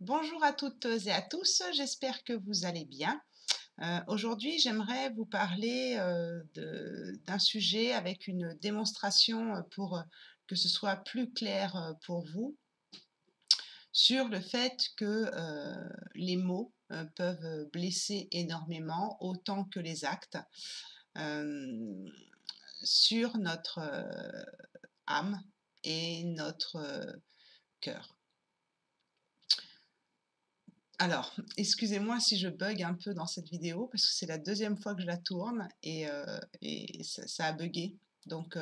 Bonjour à toutes et à tous, j'espère que vous allez bien. Aujourd'hui, j'aimerais vous parler d'un sujet avec une démonstration pour que ce soit plus clair pour vous sur le fait que les mots peuvent blesser énormément, autant que les actes, euh, sur notre âme et notre cœur. Alors, excusez-moi si je bug un peu dans cette vidéo parce que c'est la deuxième fois que je la tourne et ça a buggé. Donc,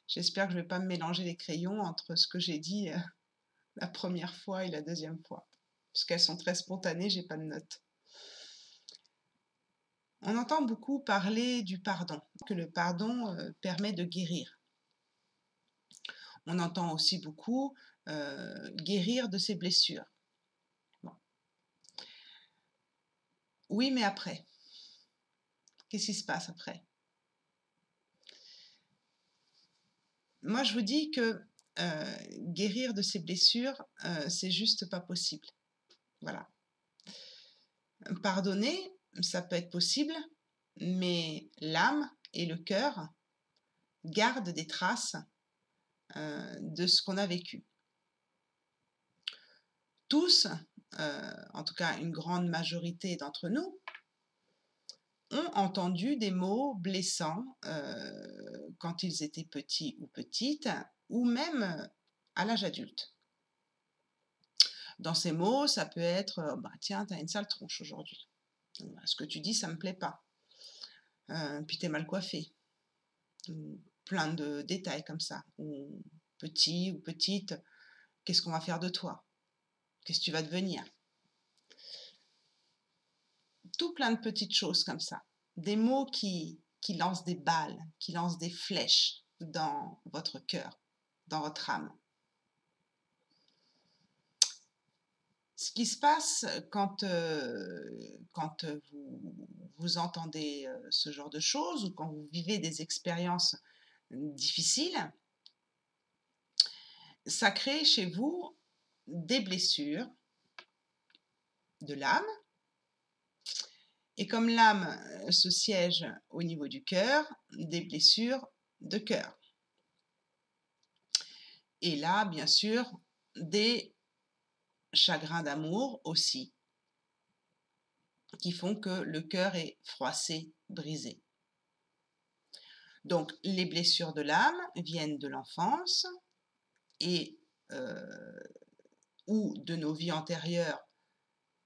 j'espère que je ne vais pas me mélanger les crayons entre ce que j'ai dit la première fois et la deuxième fois. Puisqu'elles sont très spontanées, j'ai pas de notes. On entend beaucoup parler du pardon, que le pardon permet de guérir. On entend aussi beaucoup guérir de ses blessures. Bon. Oui, mais après, qu'est-ce qui se passe après? Moi, je vous dis que guérir de ses blessures, c'est juste pas possible. Voilà. Pardonner, ça peut être possible, mais l'âme et le cœur gardent des traces de ce qu'on a vécu. Tous, en tout cas une grande majorité d'entre nous, ont entendu des mots blessants quand ils étaient petits ou petites, ou même à l'âge adulte. Dans ces mots, ça peut être bah, tiens, t'as une sale tronche aujourd'hui. Ce que tu dis, ça me plaît pas. Puis t'es mal coiffé. Plein de détails comme ça. Ou petit ou petite, qu'est-ce qu'on va faire de toi? Qu'est-ce que tu vas devenir? Tout plein de petites choses comme ça. Des mots qui lancent des balles, qui lancent des flèches dans votre cœur, dans votre âme. Ce qui se passe quand vous entendez ce genre de choses ou quand vous vivez des expériences difficiles, ça crée chez vous des blessures de l'âme. Et comme l'âme se siège au niveau du cœur, des blessures de cœur. Et là, bien sûr, des chagrins d'amour aussi, qui font que le cœur est froissé, brisé. Donc, les blessures de l'âme viennent de l'enfance et ou de nos vies antérieures,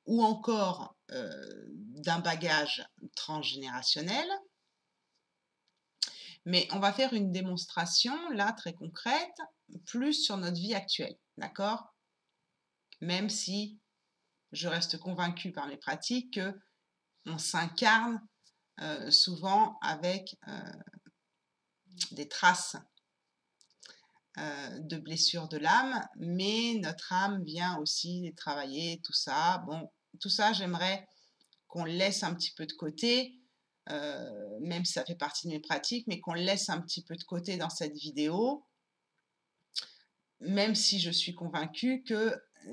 ou encore d'un bagage transgénérationnel. Mais on va faire une démonstration, là, très concrète, plus sur notre vie actuelle, d'accord? Même si je reste convaincue par mes pratiques qu'on s'incarne souvent avec des traces de blessures de l'âme, mais notre âme vient aussi travailler tout ça. Bon, tout ça, j'aimerais qu'on laisse un petit peu de côté, même si ça fait partie de mes pratiques, mais qu'on laisse un petit peu de côté dans cette vidéo, même si je suis convaincue qu'il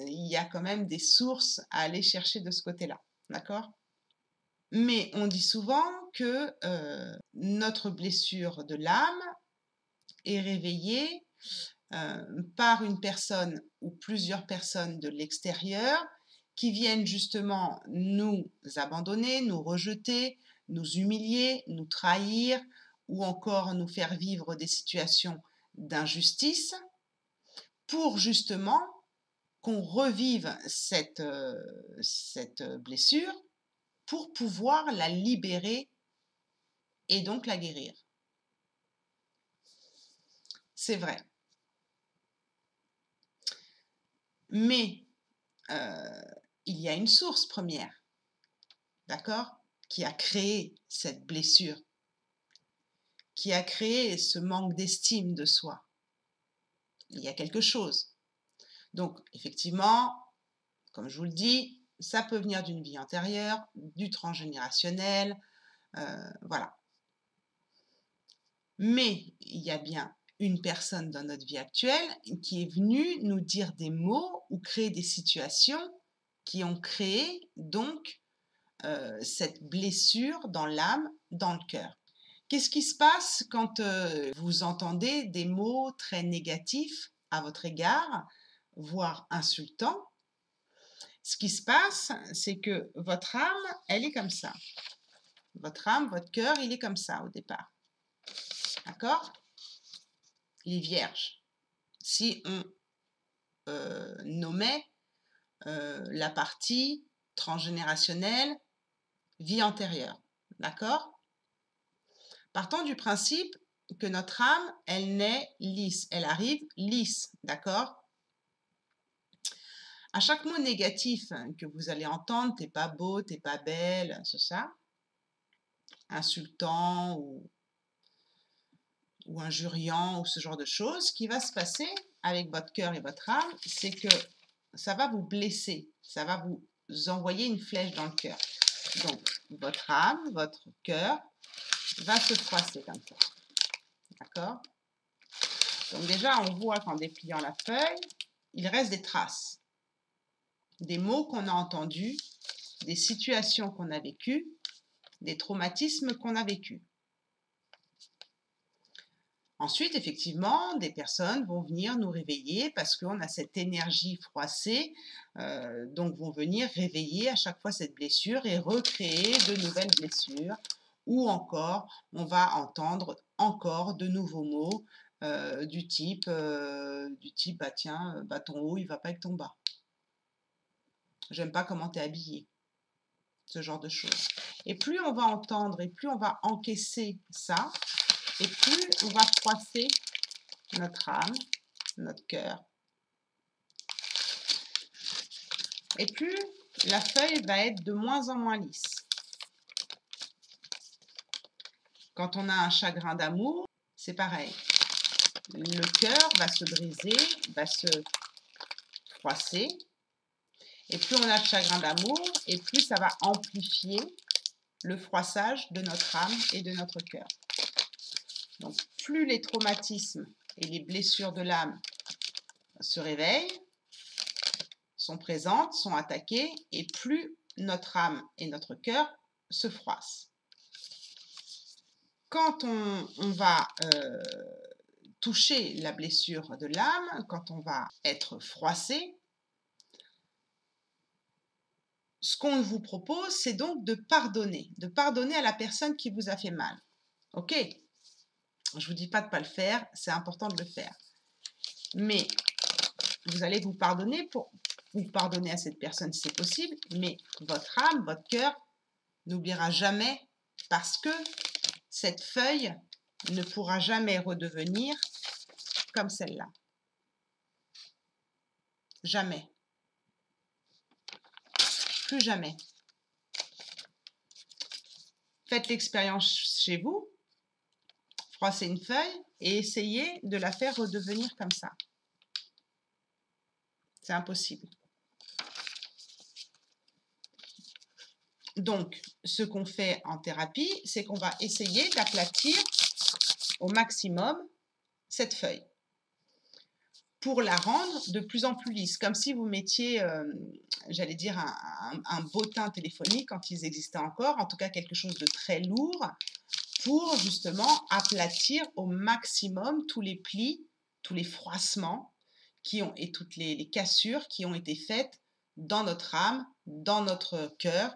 y a quand même des sources à aller chercher de ce côté-là, d'accord? Mais on dit souvent que notre blessure de l'âme est réveillée par une personne ou plusieurs personnes de l'extérieur qui viennent justement nous abandonner, nous rejeter, nous humilier, nous trahir ou encore nous faire vivre des situations d'injustice pour justement qu'on revive cette blessure pour pouvoir la libérer et donc la guérir. C'est vrai. Mais il y a une source première, d'accord, qui a créé cette blessure, qui a créé ce manque d'estime de soi. Il y a quelque chose. Donc, effectivement, comme je vous le dis, ça peut venir d'une vie antérieure, du transgénérationnel, voilà. Mais il y a bien une personne dans notre vie actuelle qui est venue nous dire des mots ou créer des situations qui ont créé donc cette blessure dans l'âme, dans le cœur. Qu'est-ce qui se passe quand vous entendez des mots très négatifs à votre égard, voire insultants? Ce qui se passe, c'est que votre âme, elle est comme ça. Votre âme, votre cœur, il est comme ça au départ. D'accord? Il est vierge. Si on nommait la partie transgénérationnelle, vie antérieure. D'accord? Partant du principe que notre âme, elle naît lisse, elle arrive lisse, d'accord? À chaque mot négatif que vous allez entendre, t'es pas beau, t'es pas belle, c'est ça, insultant ou injuriant ou ce genre de choses, ce qui va se passer avec votre cœur et votre âme, c'est que ça va vous blesser, ça va vous envoyer une flèche dans le cœur. Donc, votre âme, votre cœur va se froisser comme ça. D'accord? Donc déjà, on voit qu'en dépliant la feuille, il reste des traces. Des mots qu'on a entendus, des situations qu'on a vécues, des traumatismes qu'on a vécus. Ensuite, effectivement, des personnes vont venir nous réveiller parce qu'on a cette énergie froissée, donc vont venir réveiller à chaque fois cette blessure et recréer de nouvelles blessures. Ou encore, on va entendre encore de nouveaux mots du type, bah tiens, bah ton haut, il va pas avec ton bas. J'aime pas comment tu es habillé. Ce genre de choses. Et plus on va entendre et plus on va encaisser ça, et plus on va froisser notre âme, notre cœur. Et plus la feuille va être de moins en moins lisse. Quand on a un chagrin d'amour, c'est pareil. Le cœur va se briser, va se froisser. Et plus on a de chagrin d'amour, et plus ça va amplifier le froissage de notre âme et de notre cœur. Donc, plus les traumatismes et les blessures de l'âme se réveillent, sont présentes, sont attaquées, et plus notre âme et notre cœur se froissent. Quand on va toucher la blessure de l'âme, quand on va être froissé, ce qu'on vous propose, c'est donc de pardonner à la personne qui vous a fait mal. Ok? Je ne vous dis pas de ne pas le faire, c'est important de le faire. Mais vous allez vous pardonner pour vous pardonner à cette personne si c'est possible, mais votre âme, votre cœur n'oubliera jamais parce que cette feuille ne pourra jamais redevenir comme celle-là. Jamais. Plus jamais. Faites l'expérience chez vous, froissez une feuille et essayez de la faire redevenir comme ça. C'est impossible. Donc, ce qu'on fait en thérapie, c'est qu'on va essayer d'aplatir au maximum cette feuille pour la rendre de plus en plus lisse, comme si vous mettiez, j'allais dire, un bottin téléphonique quand ils existaient encore, en tout cas quelque chose de très lourd, pour justement aplatir au maximum tous les plis, tous les froissements et toutes les cassures qui ont été faites dans notre âme, dans notre cœur,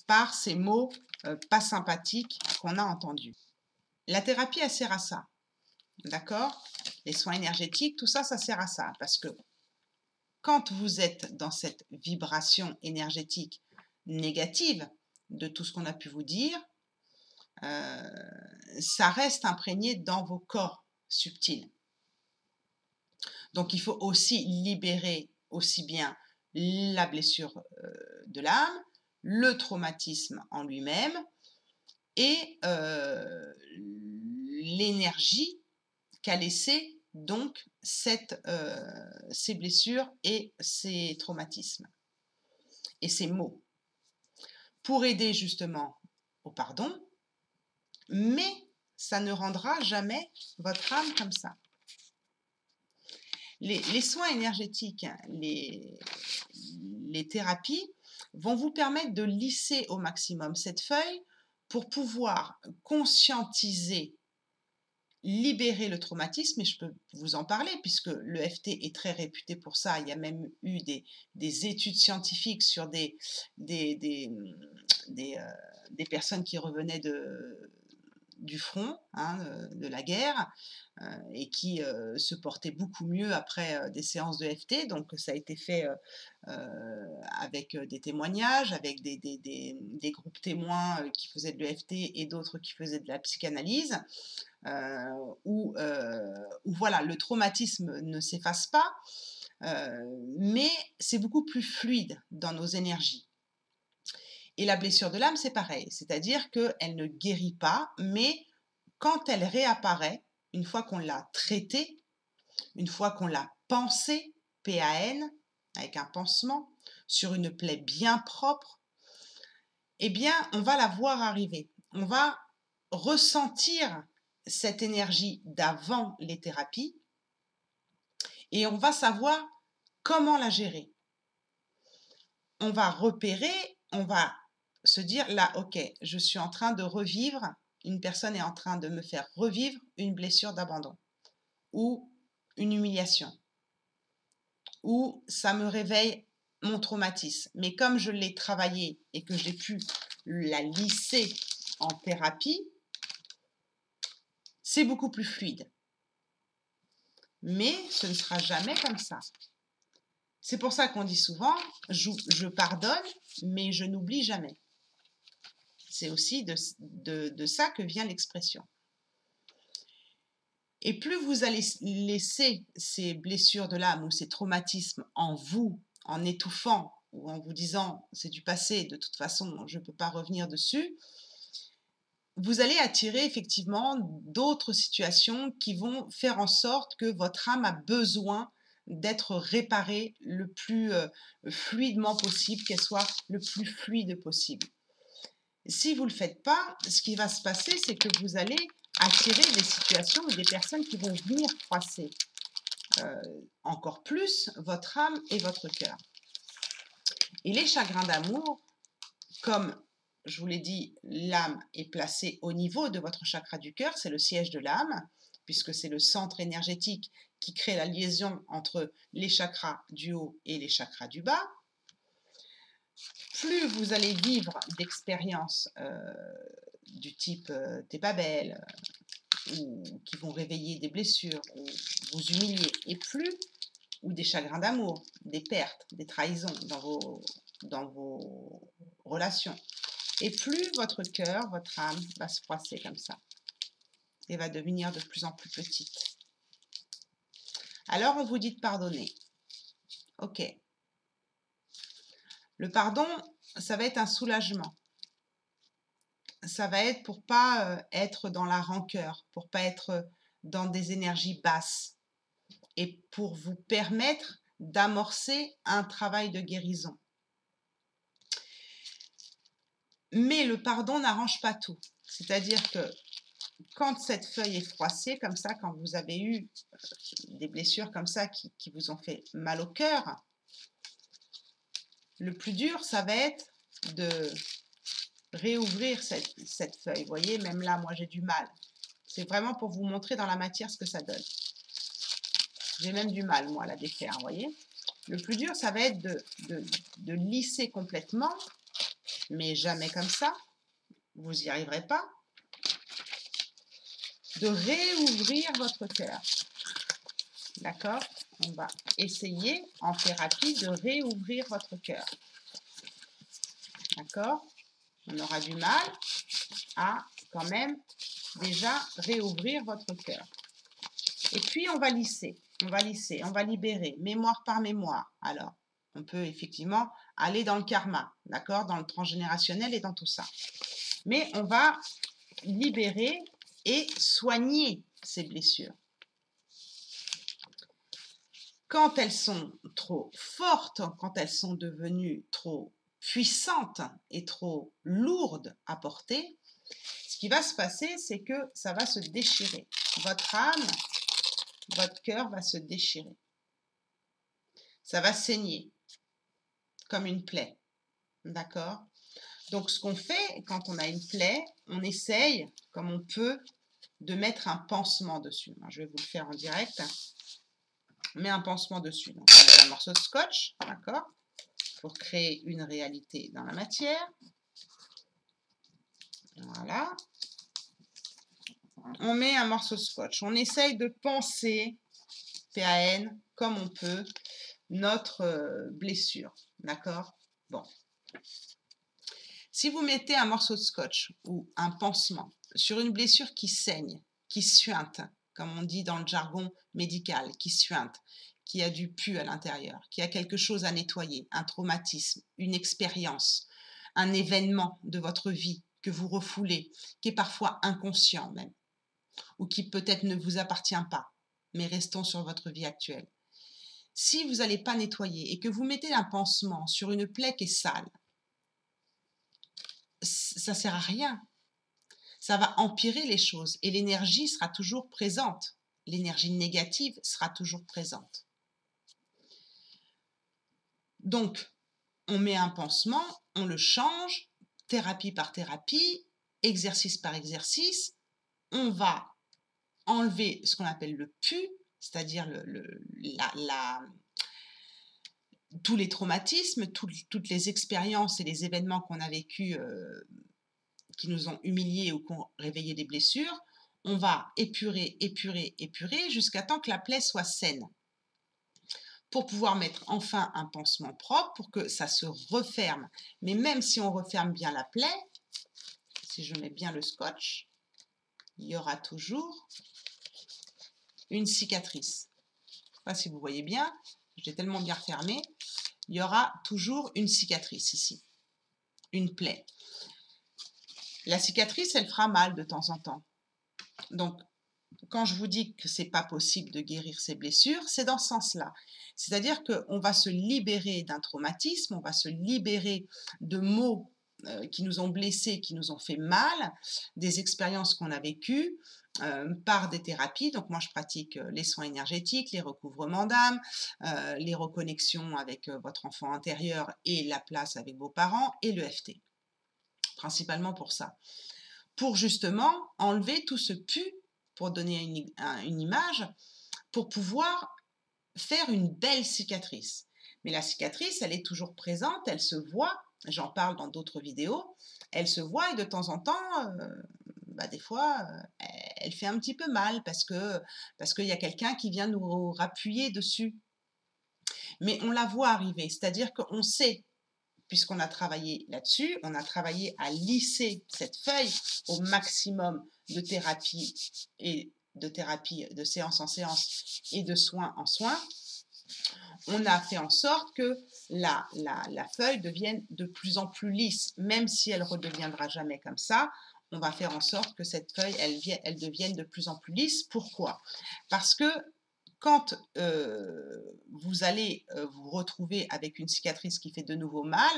par ces mots pas sympathiques qu'on a entendus. La thérapie, elle sert à ça, d'accord? Les soins énergétiques, tout ça, ça sert à ça, parce que quand vous êtes dans cette vibration énergétique négative de tout ce qu'on a pu vous dire, ça reste imprégné dans vos corps subtils. Donc, il faut aussi libérer aussi bien la blessure de l'âme, le traumatisme en lui-même et l'énergie qu'a laissé donc ces blessures et ces traumatismes et ces maux pour aider justement au pardon, mais ça ne rendra jamais votre âme comme ça. Les soins énergétiques, les thérapies vont vous permettre de lisser au maximum cette feuille pour pouvoir conscientiser, libérer le traumatisme, et je peux vous en parler puisque l'EFT est très réputé pour ça. Il y a même eu des études scientifiques sur des personnes qui revenaient du front, hein, de la guerre, et qui se portaient beaucoup mieux après des séances de FT. Donc ça a été fait avec des témoignages, avec des groupes témoins qui faisaient de l'EFT et d'autres qui faisaient de la psychanalyse, où voilà, le traumatisme ne s'efface pas, mais c'est beaucoup plus fluide dans nos énergies. Et la blessure de l'âme, c'est pareil, c'est-à-dire qu'elle ne guérit pas, mais quand elle réapparaît, une fois qu'on l'a traitée, une fois qu'on l'a pansée, P-A-N, avec un pansement, sur une plaie bien propre, eh bien, on va la voir arriver. On va ressentir cette énergie d'avant les thérapies et on va savoir comment la gérer. On va repérer, on va se dire là, ok, je suis en train de revivre, une personne est en train de me faire revivre une blessure d'abandon ou une humiliation, ou ça me réveille mon traumatisme. Mais comme je l'ai travaillé et que j'ai pu la lisser en thérapie, c'est beaucoup plus fluide. Mais ce ne sera jamais comme ça. C'est pour ça qu'on dit souvent, je pardonne, mais je n'oublie jamais. C'est aussi de ça que vient l'expression. Et plus vous allez laisser ces blessures de l'âme ou ces traumatismes en vous, en étouffant ou en vous disant c'est du passé, de toute façon je ne peux pas revenir dessus, vous allez attirer effectivement d'autres situations qui vont faire en sorte que votre âme a besoin d'être réparée le plus fluidement possible, qu'elle soit le plus fluide possible. Si vous ne le faites pas, ce qui va se passer, c'est que vous allez attirer des situations ou des personnes qui vont venir froisser encore plus votre âme et votre cœur. Et les chagrins d'amour, comme je vous l'ai dit, l'âme est placée au niveau de votre chakra du cœur, c'est le siège de l'âme, puisque c'est le centre énergétique qui crée la liaison entre les chakras du haut et les chakras du bas. Plus vous allez vivre d'expériences du type t'es pas belle, ou qui vont réveiller des blessures, ou vous humilier, et plus, ou des chagrins d'amour, des pertes, des trahisons dans vos relations, et plus votre cœur, votre âme va se froisser comme ça, et va devenir de plus en plus petite. Alors on vous dit de pardonner. Ok. Le pardon, ça va être un soulagement. Ça va être pour pas être dans la rancœur, pour pas être dans des énergies basses, et pour vous permettre d'amorcer un travail de guérison. Mais le pardon n'arrange pas tout. C'est-à-dire que quand cette feuille est froissée comme ça, quand vous avez eu des blessures comme ça qui vous ont fait mal au cœur, le plus dur, ça va être de réouvrir cette feuille. Vous voyez, même là, moi, j'ai du mal. C'est vraiment pour vous montrer dans la matière ce que ça donne. J'ai même du mal, moi, à la défaire, vous voyez. Le plus dur, ça va être de lisser complètement, mais jamais comme ça. Vous n'y arriverez pas. De réouvrir votre cœur. D'accord? On va essayer en thérapie de réouvrir votre cœur. D'accord? On aura du mal à quand même déjà réouvrir votre cœur. Et puis on va lisser, on va libérer, mémoire par mémoire. Alors, on peut effectivement aller dans le karma, d'accord? Dans le transgénérationnel et dans tout ça. Mais on va libérer et soigner ces blessures. Quand elles sont trop fortes, quand elles sont devenues trop puissantes et trop lourdes à porter, ce qui va se passer, c'est que ça va se déchirer. Votre âme, votre cœur va se déchirer. Ça va saigner comme une plaie. D'accord? Donc, ce qu'on fait quand on a une plaie, on essaye, comme on peut, de mettre un pansement dessus. Alors, je vais vous le faire en direct. On met un pansement dessus. Donc, on met un morceau de scotch, d'accord? Pour créer une réalité dans la matière. Voilà. On met un morceau de scotch. On essaye de panser, PAN, comme on peut, notre blessure. D'accord? Bon. Si vous mettez un morceau de scotch ou un pansement sur une blessure qui saigne, qui suinte, comme on dit dans le jargon médical, qui suinte, qui a du pu à l'intérieur, qui a quelque chose à nettoyer, un traumatisme, une expérience, un événement de votre vie que vous refoulez, qui est parfois inconscient même, ou qui peut-être ne vous appartient pas, mais restons sur votre vie actuelle. Si vous n'allez pas nettoyer et que vous mettez un pansement sur une plaie qui est sale, ça ne sert à rien. Ça va empirer les choses et l'énergie sera toujours présente. L'énergie négative sera toujours présente. Donc, on met un pansement, on le change, thérapie par thérapie, exercice par exercice. On va enlever ce qu'on appelle le pu, c'est-à-dire tous les traumatismes, toutes les expériences et les événements qu'on a vécus qui nous ont humiliés ou qui ont réveillé des blessures. On va épurer, épurer, épurer jusqu'à temps que la plaie soit saine. Pour pouvoir mettre enfin un pansement propre, pour que ça se referme. Mais même si on referme bien la plaie, si je mets bien le scotch, il y aura toujours une cicatrice. Je ne sais pas si vous voyez bien, je l'ai tellement bien refermé. Il y aura toujours une cicatrice ici, une plaie. La cicatrice, elle fera mal de temps en temps. Donc, quand je vous dis que c'est pas possible de guérir ces blessures, c'est dans ce sens-là. C'est-à-dire qu'on va se libérer d'un traumatisme, on va se libérer de mots qui nous ont blessés, qui nous ont fait mal, des expériences qu'on a vécues par des thérapies. Donc moi, je pratique les soins énergétiques, les recouvrements d'âme, les reconnexions avec votre enfant intérieur et la place avec vos parents et le FT. Principalement pour ça. Pour justement enlever tout ce pu, pour donner une image, pour pouvoir faire une belle cicatrice. Mais la cicatrice, elle est toujours présente, elle se voit, j'en parle dans d'autres vidéos, elle se voit et de temps en temps, des fois, elle fait un petit peu mal parce qu'il y a quelqu'un qui vient nous rappuyer dessus. Mais on la voit arriver, c'est-à-dire qu'on sait, puisqu'on a travaillé là-dessus, on a travaillé à lisser cette feuille au maximum de thérapie et de séance en séance et de soin en soin. On a fait en sorte que la feuille devienne de plus en plus lisse, même si elle ne redeviendra jamais comme ça. On va faire en sorte que cette feuille, elle devienne de plus en plus lisse. Pourquoi? Parce que quand vous allez vous retrouver avec une cicatrice qui fait de nouveau mal,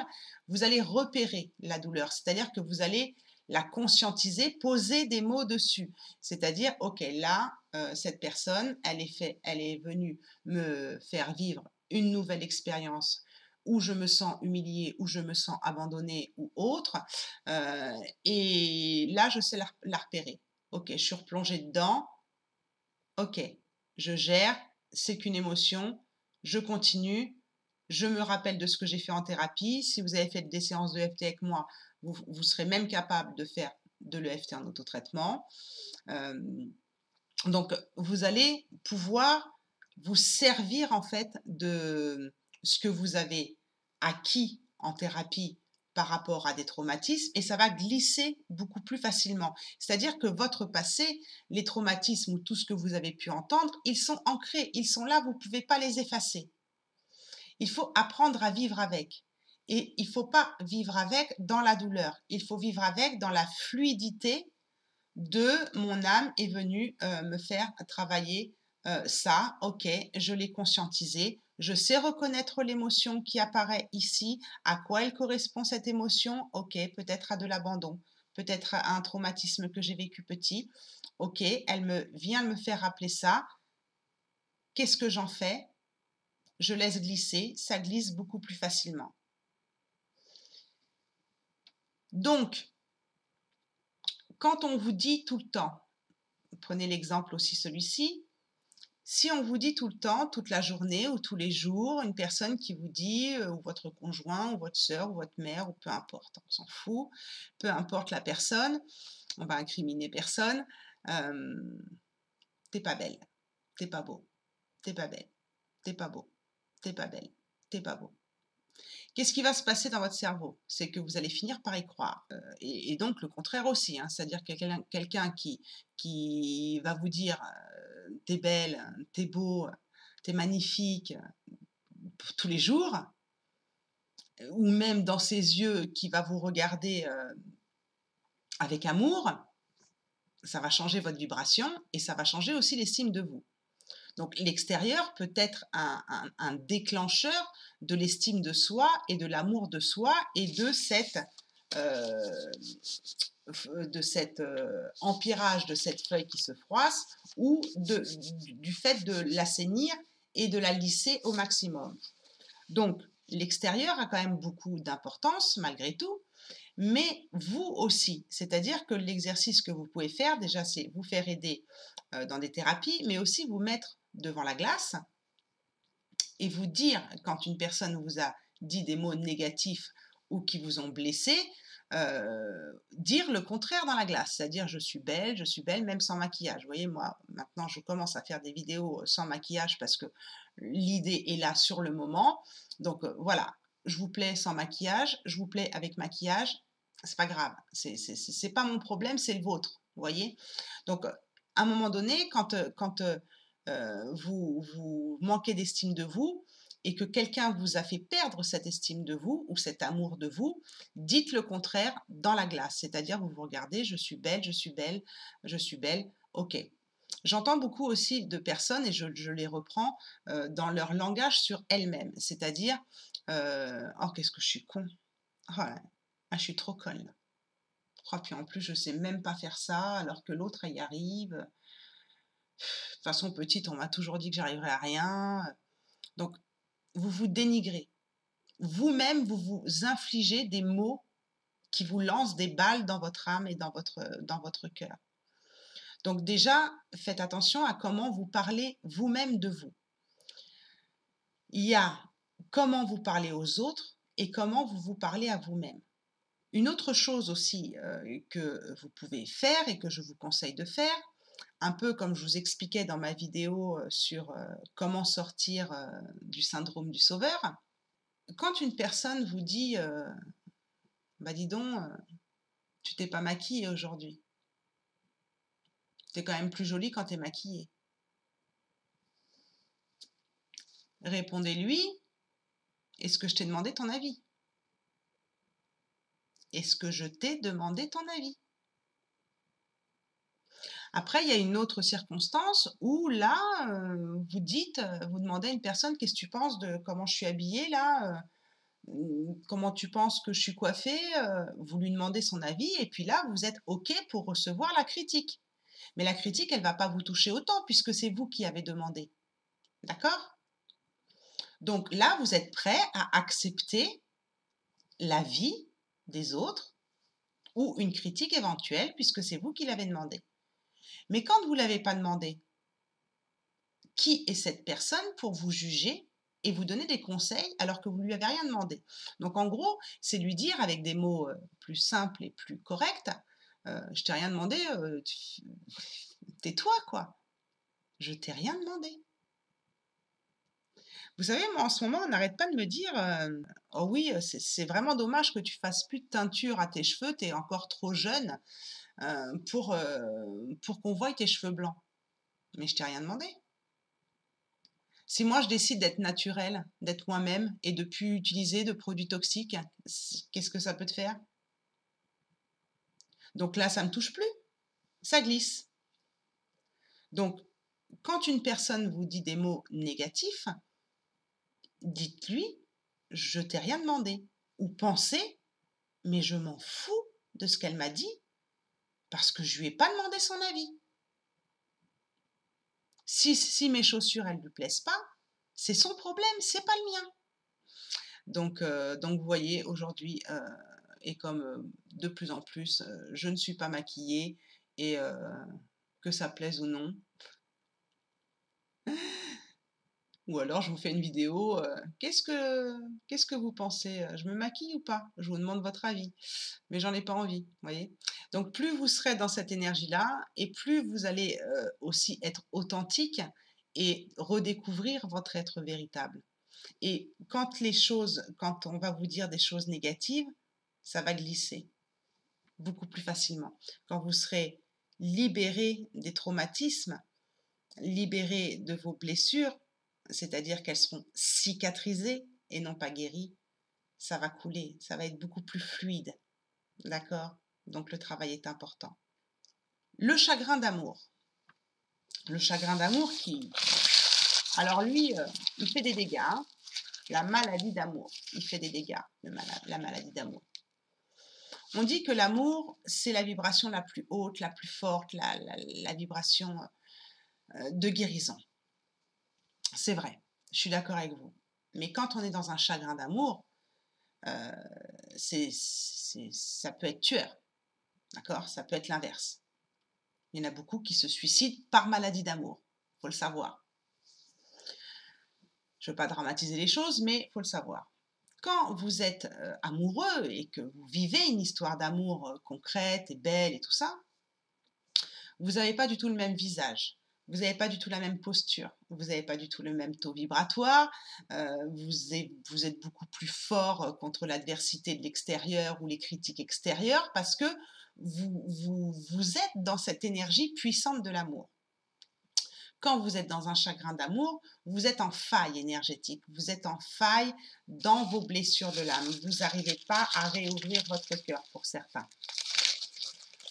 vous allez repérer la douleur, c'est-à-dire que vous allez la conscientiser, poser des mots dessus. C'est-à-dire, ok, là, cette personne, elle est venue me faire vivre une nouvelle expérience où je me sens humiliée, où je me sens abandonnée ou autre. Et là, je sais la repérer. Ok, je suis replongée dedans. Ok, je gère, c'est qu'une émotion, je continue, je me rappelle de ce que j'ai fait en thérapie. Si vous avez fait des séances de FT avec moi, vous serez même capable de faire de l'EFT en autotraitement. Donc, vous allez pouvoir vous servir en fait de ce que vous avez acquis en thérapie par rapport à des traumatismes et ça va glisser beaucoup plus facilement. C'est-à-dire que votre passé, les traumatismes ou tout ce que vous avez pu entendre, ils sont ancrés, ils sont là, vous ne pouvez pas les effacer. Il faut apprendre à vivre avec. Et il ne faut pas vivre avec dans la douleur, il faut vivre avec dans la fluidité de mon âme est venue me faire travailler ça, ok, je l'ai conscientisé, je sais reconnaître l'émotion qui apparaît ici, à quoi elle correspond cette émotion, ok, peut-être à de l'abandon, peut-être à un traumatisme que j'ai vécu petit, ok, elle vient me faire rappeler ça, qu'est-ce que j'en fais? je laisse glisser, ça glisse beaucoup plus facilement. Donc, quand on vous dit tout le temps, prenez l'exemple aussi celui-ci, si on vous dit tout le temps, toute la journée ou tous les jours, une personne qui vous dit, ou votre conjoint, ou votre sœur, ou votre mère, ou peu importe, on s'en fout, peu importe la personne, on va incriminer personne, t'es pas belle, t'es pas beau, t'es pas belle, t'es pas beau, t'es pas belle, t'es pas beau. Qu'est-ce qui va se passer dans votre cerveau? C'est que vous allez finir par y croire. Et donc le contraire aussi, hein, c'est-à-dire que quelqu'un qui va vous dire t'es belle, t'es beau, t'es magnifique tous les jours, ou même dans ses yeux qui va vous regarder avec amour, ça va changer votre vibration et ça va changer aussi l'estime de vous. Donc l'extérieur peut être un déclencheur de l'estime de soi et de l'amour de soi et de cet empirage de cette feuille qui se froisse ou du fait de l'assainir et de la lisser au maximum. Donc l'extérieur a quand même beaucoup d'importance malgré tout, mais vous aussi. C'est-à-dire que l'exercice que vous pouvez faire, déjà, c'est vous faire aider dans des thérapies, mais aussi vous mettre devant la glace et vous dire, quand une personne vous a dit des mots négatifs ou qui vous ont blessé, dire le contraire dans la glace, c'est-à-dire je suis belle même sans maquillage. Vous voyez, moi, maintenant, je commence à faire des vidéos sans maquillage parce que l'idée est là sur le moment. Donc voilà, je vous plais sans maquillage, je vous plais avec maquillage, c'est pas grave, c'est pas mon problème, c'est le vôtre, vous voyez. Donc à un moment donné, quand vous manquez d'estime de vous et que quelqu'un vous a fait perdre cette estime de vous ou cet amour de vous, dites le contraire dans la glace, c'est-à-dire vous vous regardez, je suis belle, je suis belle, je suis belle, ok. J'entends beaucoup aussi de personnes, et je les reprends, dans leur langage sur elles-mêmes, c'est-à-dire oh qu'est-ce que je suis con, oh là, ah, je suis trop conne, oh, puis en plus je sais même pas faire ça alors que l'autre y arrive. De toute façon petite on m'a toujours dit que j'arriverais à rien. Donc vous vous dénigrez. Vous-même, vous vous infligez des mots qui vous lancent des balles dans votre âme et dans votre cœur. Donc déjà, faites attention à comment vous parlez vous-même de vous. Il y a comment vous parlez aux autres et comment vous vous parlez à vous-même. Une autre chose aussi que vous pouvez faire et que je vous conseille de faire, un peu comme je vous expliquais dans ma vidéo sur comment sortir du syndrome du sauveur, quand une personne vous dit bah dis donc, tu t'es pas maquillée aujourd'hui. T'es quand même plus jolie quand t'es maquillée. Répondez-lui, est-ce que je t'ai demandé ton avis? Est-ce que je t'ai demandé ton avis? Après, il y a une autre circonstance où là, vous dites, vous demandez à une personne, qu'est-ce que tu penses de comment je suis habillée là? Comment tu penses que je suis coiffée? Vous lui demandez son avis et puis là, vous êtes OK pour recevoir la critique. Mais la critique, elle ne va pas vous toucher autant puisque c'est vous qui avez demandé. D'accord? Donc là, vous êtes prêt à accepter l'avis des autres ou une critique éventuelle puisque c'est vous qui l'avez demandé. Mais quand vous ne l'avez pas demandé, qui est cette personne pour vous juger et vous donner des conseils alors que vous ne lui avez rien demandé? Donc en gros, c'est lui dire avec des mots plus simples et plus corrects, je t'ai rien demandé, tais-toi quoi, je t'ai rien demandé. Vous savez, moi en ce moment, on n'arrête pas de me dire oh oui, c'est vraiment dommage que tu fasses plus de teinture à tes cheveux, tu es encore trop jeune pour qu'on voie tes cheveux blancs. Mais je t'ai rien demandé. Si moi je décide d'être naturelle, d'être moi-même et de plus utiliser de produits toxiques, qu'est-ce que ça peut te faire? Donc là, ça ne me touche plus, ça glisse. Donc, quand une personne vous dit des mots négatifs, dites-lui, je t'ai rien demandé. Ou pensez, mais je m'en fous de ce qu'elle m'a dit parce que je lui ai pas demandé son avis. Si mes chaussures, elles lui plaisent pas, C'est son problème, c'est pas le mien. Donc vous voyez, aujourd'hui, et comme de plus en plus, je ne suis pas maquillée et que ça plaise ou non. Ou alors je vous fais une vidéo, qu'est-ce que vous pensez? Je me maquille ou pas? Je vous demande votre avis, mais j'en ai pas envie, vous voyez? Donc plus vous serez dans cette énergie-là et plus vous allez, aussi être authentique et redécouvrir votre être véritable. Et quand on va vous dire des choses négatives, ça va glisser beaucoup plus facilement. Quand vous serez libéré des traumatismes, libéré de vos blessures, c'est-à-dire qu'elles seront cicatrisées et non pas guéries, ça va couler, ça va être beaucoup plus fluide. D'accord? Donc le travail est important. Le chagrin d'amour. Le chagrin d'amour qui... Alors lui, il fait des dégâts. Hein. La maladie d'amour. Il fait des dégâts, la maladie d'amour. On dit que l'amour, c'est la vibration la plus haute, la plus forte, la vibration de guérison. C'est vrai, je suis d'accord avec vous. Mais quand on est dans un chagrin d'amour, ça peut être tueur. D'accord? Ça peut être l'inverse. Il y en a beaucoup qui se suicident par maladie d'amour. Il faut le savoir. Je ne veux pas dramatiser les choses, mais il faut le savoir. Quand vous êtes amoureux et que vous vivez une histoire d'amour concrète et belle et tout ça, vous n'avez pas du tout le même visage. Vous n'avez pas du tout la même posture, vous n'avez pas du tout le même taux vibratoire, vous êtes beaucoup plus fort contre l'adversité de l'extérieur ou les critiques extérieures parce que vous êtes dans cette énergie puissante de l'amour. Quand vous êtes dans un chagrin d'amour, vous êtes en faille énergétique, vous êtes en faille dans vos blessures de l'âme. Vous n'arrivez pas à réouvrir votre cœur pour certains.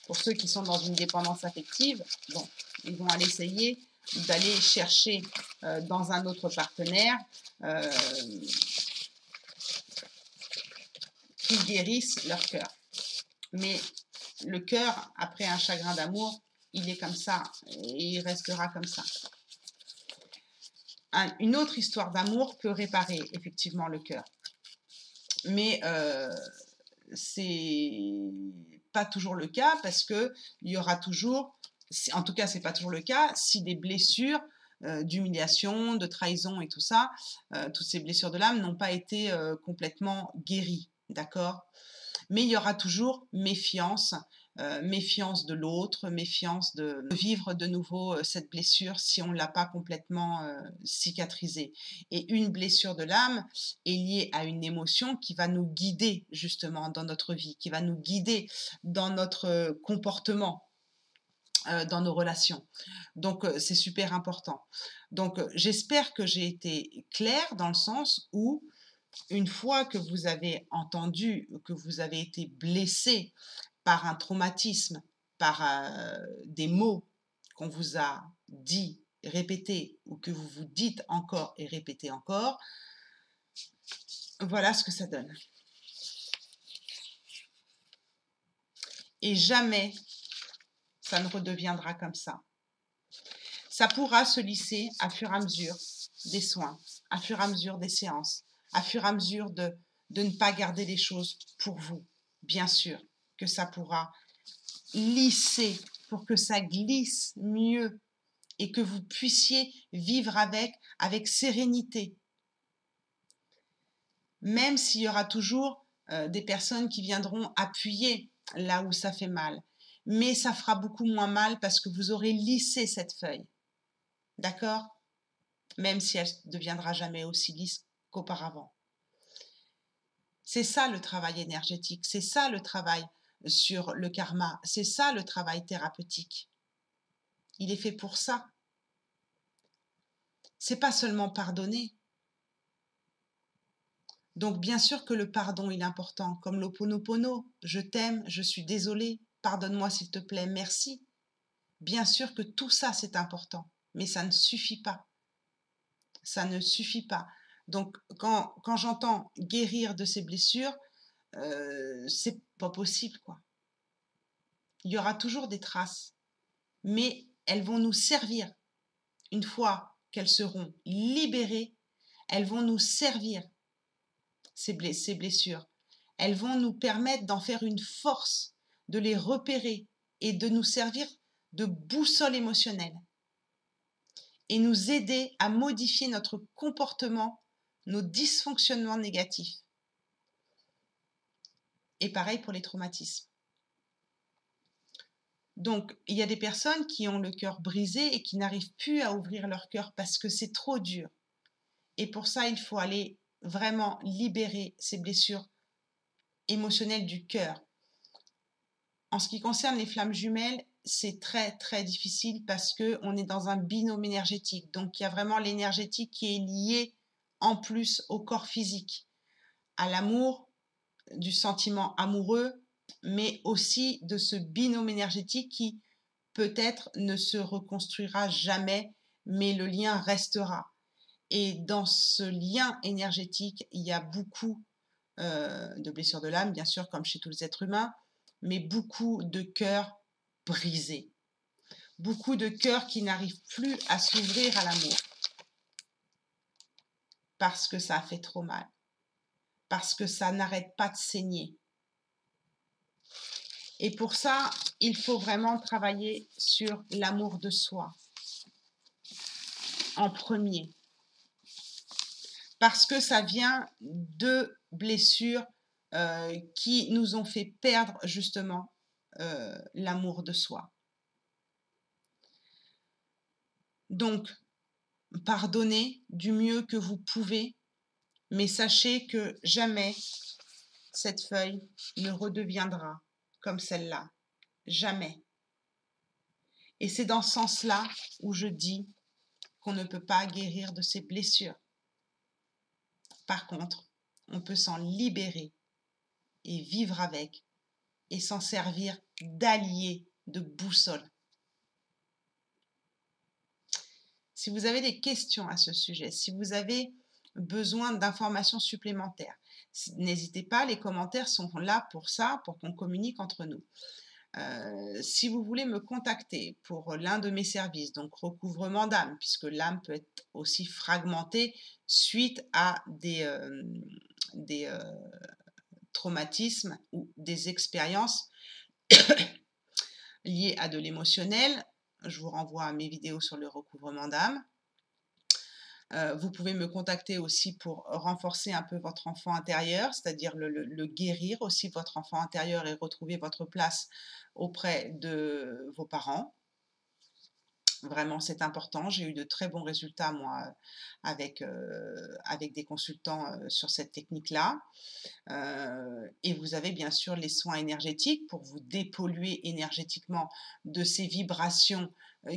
Pour ceux qui sont dans une dépendance affective, bon, ils vont aller essayer d'aller chercher dans un autre partenaire qui guérisse leur cœur. Mais le cœur, après un chagrin d'amour, il est comme ça et il restera comme ça. Une autre histoire d'amour peut réparer effectivement le cœur. Mais c'est pas toujours le cas parce que il y aura toujours, en tout cas c'est pas toujours le cas, si des blessures d'humiliation, de trahison et tout ça, toutes ces blessures de l'âme n'ont pas été complètement guéries, d'accord? Mais il y aura toujours méfiance, méfiance de l'autre, méfiance de vivre de nouveau cette blessure si on ne l'a pas complètement cicatrisée. Et une blessure de l'âme est liée à une émotion qui va nous guider justement dans notre vie, qui va nous guider dans notre comportement. Dans nos relations. Donc, c'est super important. Donc, j'espère que j'ai été claire dans le sens où, une fois que vous avez entendu, que vous avez été blessé par un traumatisme, par des mots qu'on vous a dit, répétés, ou que vous vous dites encore et répétez encore, voilà ce que ça donne. Et jamais ça ne redeviendra comme ça. Ça pourra se lisser à fur et à mesure des soins, à fur et à mesure des séances, à fur et à mesure de ne pas garder les choses pour vous. Bien sûr que ça pourra lisser pour que ça glisse mieux et que vous puissiez vivre avec sérénité. Même s'il y aura toujours des personnes qui viendront appuyer là où ça fait mal. Mais ça fera beaucoup moins mal parce que vous aurez lissé cette feuille. D'accord? Même si elle ne deviendra jamais aussi lisse qu'auparavant. C'est ça le travail énergétique, c'est ça le travail sur le karma, c'est ça le travail thérapeutique. Il est fait pour ça. C'est pas seulement pardonner. Donc bien sûr que le pardon il est important, comme l'Ho'oponopono, je t'aime, je suis désolée, pardonne-moi s'il te plaît, merci. Bien sûr que tout ça c'est important, mais ça ne suffit pas. Ça ne suffit pas. Donc quand j'entends guérir de ces blessures, c'est pas possible quoi. Il y aura toujours des traces, mais elles vont nous servir une fois qu'elles seront libérées elles vont nous servir, ces blessures. Elles vont nous permettre d'en faire une force, de les repérer et de nous servir de boussole émotionnelle et nous aider à modifier notre comportement, nos dysfonctionnements négatifs. Et pareil pour les traumatismes. Donc, il y a des personnes qui ont le cœur brisé et qui n'arrivent plus à ouvrir leur cœur parce que c'est trop dur. Et pour ça, il faut aller vraiment libérer ces blessures émotionnelles du cœur. En ce qui concerne les flammes jumelles, c'est très très difficile parce qu'on est dans un binôme énergétique. Donc, il y a vraiment l'énergétique qui est liée en plus au corps physique, à l'amour, du sentiment amoureux, mais aussi de ce binôme énergétique qui peut-être ne se reconstruira jamais, mais le lien restera. Et dans ce lien énergétique, il y a beaucoup de blessures de l'âme, bien sûr, comme chez tous les êtres humains, mais beaucoup de cœurs brisés. Beaucoup de cœurs qui n'arrivent plus à s'ouvrir à l'amour. Parce que ça a fait trop mal. Parce que ça n'arrête pas de saigner. Et pour ça, il faut vraiment travailler sur l'amour de soi en premier. Parce que ça vient de blessures qui nous ont fait perdre justement l'amour de soi. Donc, pardonnez du mieux que vous pouvez, mais sachez que jamais cette feuille ne redeviendra comme celle-là. Jamais. Et c'est dans ce sens-là où je dis qu'on ne peut pas guérir de ces blessures. Par contre, on peut s'en libérer et vivre avec et s'en servir d'allié, de boussole. Si vous avez des questions à ce sujet, si vous avez besoin d'informations supplémentaires, n'hésitez pas, les commentaires sont là pour ça, pour qu'on communique entre nous. Si vous voulez me contacter pour l'un de mes services, donc recouvrement d'âme, puisque l'âme peut être aussi fragmentée suite à des traumatismes ou des expériences liées à de l'émotionnel, je vous renvoie à mes vidéos sur le recouvrement d'âme. Vous pouvez me contacter aussi pour renforcer un peu votre enfant intérieur, c'est-à-dire le guérir aussi votre enfant intérieur et retrouver votre place auprès de vos parents. Vraiment, c'est important. J'ai eu de très bons résultats, moi, avec des consultants sur cette technique-là. Et vous avez bien sûr les soins énergétiques pour vous dépolluer énergétiquement de ces vibrations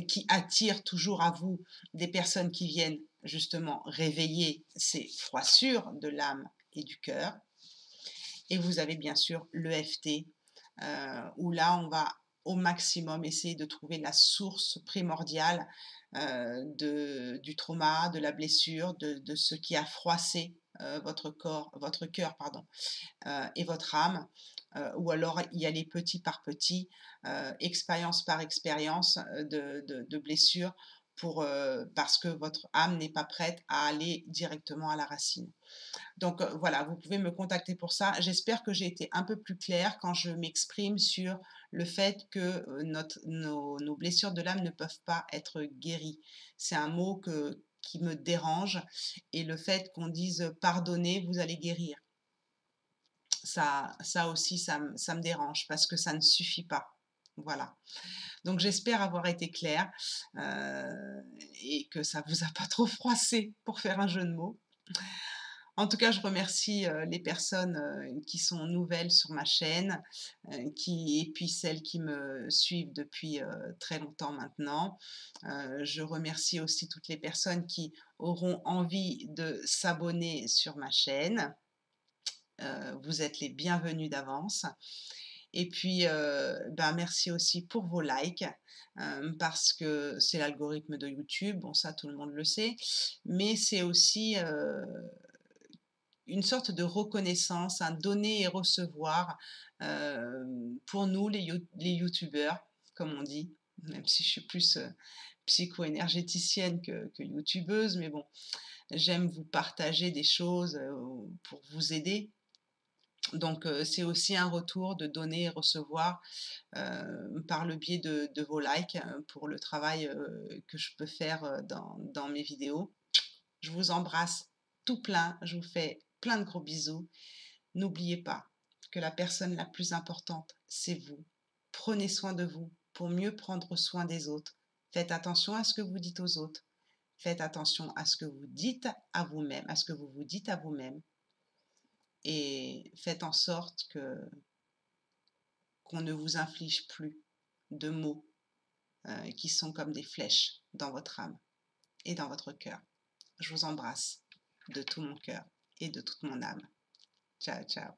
qui attirent toujours à vous des personnes qui viennent justement réveiller ces froissures de l'âme et du cœur. Et vous avez bien sûr l'EFT, où là, on va au maximum essayer de trouver la source primordiale du trauma, de la blessure, de ce qui a froissé votre cœur, et votre âme, ou alors y aller petit par petit, expérience par expérience de blessure parce que votre âme n'est pas prête à aller directement à la racine. Donc voilà, vous pouvez me contacter pour ça. J'espère que j'ai été un peu plus claire quand je m'exprime sur le fait que nos blessures de l'âme ne peuvent pas être guéries. C'est un mot qui me dérange, et le fait qu'on dise pardonnez, vous allez guérir. Ça aussi, ça me dérange parce que ça ne suffit pas. Voilà. Donc j'espère avoir été claire et que ça ne vous a pas trop froissé, pour faire un jeu de mots. En tout cas, je remercie les personnes qui sont nouvelles sur ma chaîne et puis celles qui me suivent depuis très longtemps maintenant. Je remercie aussi toutes les personnes qui auront envie de s'abonner sur ma chaîne. Vous êtes les bienvenus d'avance. Et puis, merci aussi pour vos likes, parce que c'est l'algorithme de YouTube, bon ça tout le monde le sait, mais c'est aussi une sorte de reconnaissance, un donner et recevoir pour nous les youtubeurs, comme on dit. même si je suis plus psycho-énergéticienne que youtubeuse, mais bon, j'aime vous partager des choses pour vous aider. Donc, c'est aussi un retour de donner et recevoir par le biais de vos likes pour le travail que je peux faire dans mes vidéos. Je vous embrasse tout plein, je vous fais plein de gros bisous. N'oubliez pas que la personne la plus importante, c'est vous. Prenez soin de vous pour mieux prendre soin des autres. Faites attention à ce que vous dites aux autres. Faites attention à ce que vous dites à vous-même, à ce que vous vous dites à vous-même. Et faites en sorte qu'on ne vous inflige plus de mots qui sont comme des flèches dans votre âme et dans votre cœur. Je vous embrasse de tout mon cœur et de toute mon âme. Ciao, ciao.